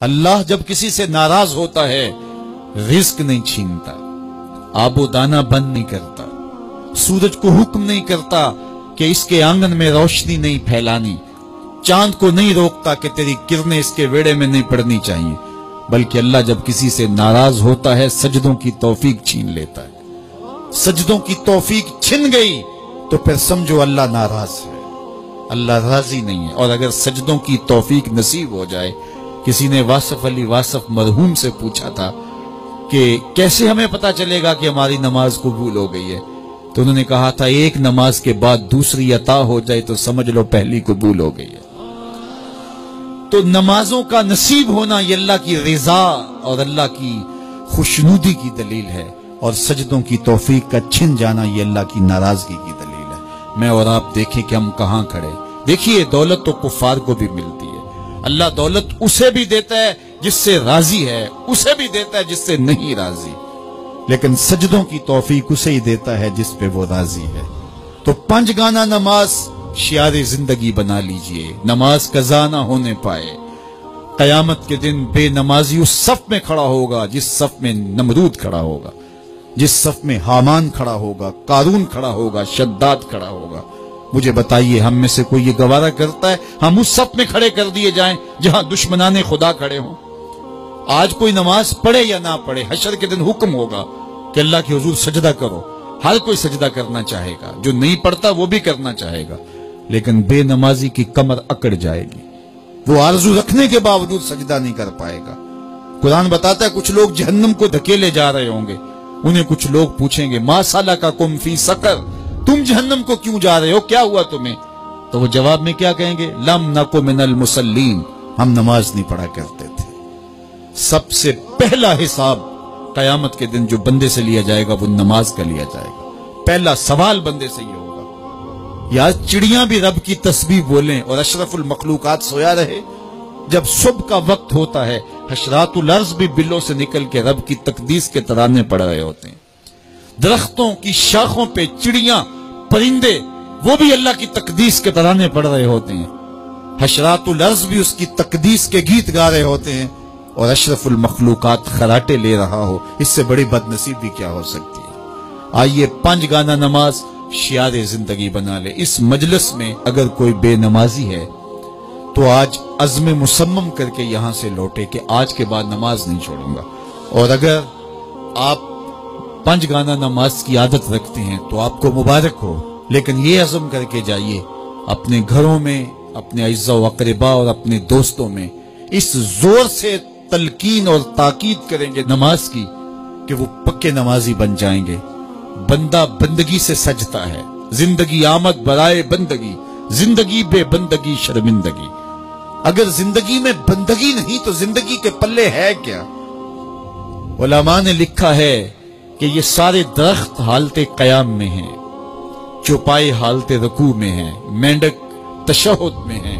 اللہ جب کسی سے ناراض ہوتا ہے رزق نہیں چھینتا، آب و دانا بند نہیں کرتا، سورج کو حکم نہیں کرتا کہ اس کے آنگن میں روشنی نہیں پھیلانی، چاند کو نہیں روکتا کہ تیری کرنیں اس کے ویڑے میں نہیں پڑنی چاہیے، بلکہ اللہ جب کسی سے ناراض ہوتا ہے سجدوں کی توفیق چھین لیتا ہے۔ سجدوں کی توفیق چھن گئی تو پھر سمجھو اللہ ناراض ہے، اللہ راضی نہیں ہے۔ اور اگر سجدوں کی توفیق نصیب ہو جائے، کسی نے واصف علی واصف مرحوم سے پوچھا تھا کہ کیسے ہمیں پتا چلے گا کہ ہماری نماز قبول ہو گئی ہے، تو انہوں نے کہا تھا ایک نماز کے بعد دوسری عطا ہو جائے تو سمجھ لو پہلی قبول ہو گئی ہے۔ تو نمازوں کا نصیب ہونا یہ اللہ کی رضا اور اللہ کی خوشنودی کی دلیل ہے، اور سجدوں کی توفیق کا چھن جانا یہ اللہ کی ناراضگی کی دلیل ہے۔ میں اور آپ دیکھیں کہ ہم کہاں کھڑے۔ دیکھیے دولت تو کفار کو بھی ملتی ہے، اللہ دولت اسے بھی دیتا ہے جس سے راضی ہے، اسے بھی دیتا ہے جس سے نہیں راضی، لیکن سجدوں کی توفیق اسے ہی دیتا ہے جس پہ وہ راضی ہے۔ تو 5 گانا نماز شعار زندگی بنا لیجئے، نماز قضا نہ ہونے پائے۔ قیامت کے دن بے نمازی اس صف میں کھڑا ہوگا جس صف میں نمرود کھڑا ہوگا، جس صف میں حامان کھڑا ہوگا، قارون کھڑا ہوگا، شداد کھڑا ہوگا۔ مجھے بتائیے ہم میں سے کوئی یہ گوارا کرتا ہے ہم اس صف میں کھڑے کر دیے جائیں جہاں دشمنان خدا کھڑے ہوں؟ آج کوئی نماز پڑھے یا نہ پڑھے، حشر کے دن حکم ہوگا کہ اللہ کے حضور سجدہ کرو۔ ہر کوئی سجدہ کرنا چاہے گا، جو نہیں پڑھتا وہ بھی کرنا چاہے گا، لیکن بے نمازی کی کمر اکڑ جائے گی، وہ آرزو رکھنے کے باوجود سجدہ نہیں کر پائے گا۔ قرآن بتاتا ہے کچھ لوگ جہنم کو دھکیلے جا رہے ہوں گے، انہیں کچھ لوگ پوچھیں گے ما سلککم فی سقر، تم جہنم کو کیوں جا رہے ہو، کیا ہوا تمہیں؟ تو وہ جواب میں کیا کہیں گے؟ لم نک من المصلین، ہم نماز نہیں پڑھا کرتے تھے۔ سب سے پہلا حساب قیامت کے دن جو بندے سے لیا جائے گا وہ نماز کا لیا جائے گا۔ پہلا سوال بندے سے یہ ہوگا۔ یا چڑیاں بھی رب کی تسبیح بولیں اور اشرف المخلوقات سویا رہے؟ جب صبح کا وقت ہوتا ہے حشرات الارض بھی بلوں سے نکل کے رب کی تقدیس کے ترانے پڑھ رہے ہوتے ہیں، درختوں کی شاخوں پہ چڑیاں پرندے وہ بھی اللہ کی تقدیس کے ترانے پڑھ رہے ہوتے ہیں، حشرات الارض بھی اس کی تقدیس کے گیت گا رہے ہوتے ہیں، اور اشرف المخلوقات خراٹے لے رہا ہو۔ اس سے بڑی بد نصیبی کیا ہو سکتی ہے؟ آئیے 5 گانا نماز شعار زندگی بنا لے۔ اس مجلس میں اگر کوئی بے نمازی ہے تو آج عزم مصمم کر کے یہاں سے لوٹے کہ آج کے بعد نماز نہیں چھوڑوں گا۔ اور اگر آپ 5 گانا نماز کی عادت رکھتے ہیں تو آپ کو مبارک ہو، لیکن یہ عزم کر کے جائیے اپنے گھروں میں، اپنے اعزاء و اقرباء اور اپنے دوستوں میں اس زور سے تلقین اور تاکید کریں گے نماز کی کہ وہ پکے نمازی بن جائیں گے۔ بندہ بندگی سے سجتا ہے، زندگی آمد برائے بندگی، زندگی بے بندگی شرمندگی۔ اگر زندگی میں بندگی نہیں تو زندگی کے پلے ہے کیا؟ علماء نے لکھا ہے کہ یہ سارے درخت حالت قیام میں ہیں، چوپائے حالت رکوع میں ہیں، مینڈک تشہد میں ہیں،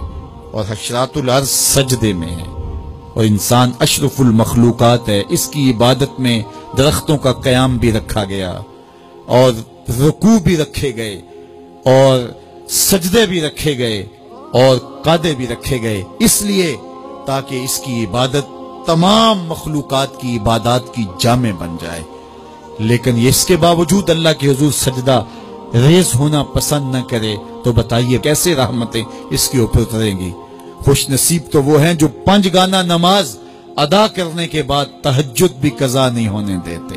اور حشرات الارض سجدے میں ہیں، اور انسان اشرف المخلوقات ہے۔ اس کی عبادت میں درختوں کا قیام بھی رکھا گیا، اور رکوع بھی رکھے گئے، اور سجدے بھی رکھے گئے، اور قعدے بھی رکھے گئے، اس لیے تاکہ اس کی عبادت تمام مخلوقات کی عبادات کی جامع بن جائے۔ لیکن اس کے باوجود اللہ کے حضور سجدہ ریز ہونا پسند نہ کرے تو بتائیے کیسے رحمتیں اس کے اوپر اتریں گی؟ خوش نصیب تو وہ ہیں جو 5 گانا نماز ادا کرنے کے بعد تہجد بھی قضا نہیں ہونے دیتے،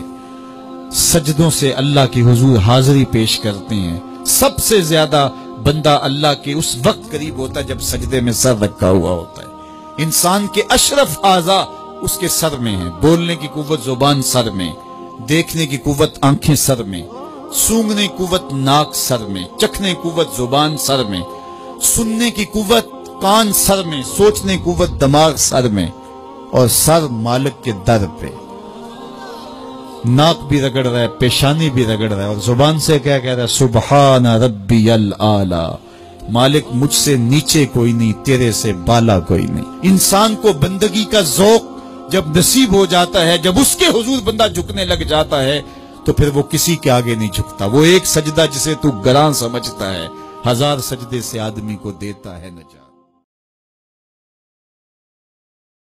سجدوں سے اللہ کے حضور حاضری پیش کرتے ہیں۔ سب سے زیادہ بندہ اللہ کے اس وقت قریب ہوتا ہے جب سجدے میں سر رکھا ہوا ہوتا ہے۔ انسان کے اشرف اعضاء اس کے سر میں ہیں، بولنے کی قوت زبان سر میں، دیکھنے کی قوت آنکھیں سر میں، سونگنے کی قوت ناک سر میں، چکھنے کی قوت زبان سر میں، سننے کی قوت کان سر میں، سوچنے کی قوت دماغ سر میں، اور سر مالک کے در پہ۔ ناک بھی رگڑ رہا ہے، پیشانی بھی رگڑ رہا ہے، اور زبان سے کیا کہہ رہا ہے؟ سبحان ربی الاعلی، مالک مجھ سے نیچے کوئی نہیں، تیرے سے بالا کوئی نہیں۔ انسان کو بندگی کا ذوق جب نصیب ہو جاتا ہے، جب اس کے حضور بندہ جھکنے لگ جاتا ہے تو پھر وہ کسی کے آگے نہیں جھکتا۔ وہ ایک سجدہ جسے تو گراں سمجھتا ہے 1000 سجدے سے آدمی کو دیتا ہے نجات۔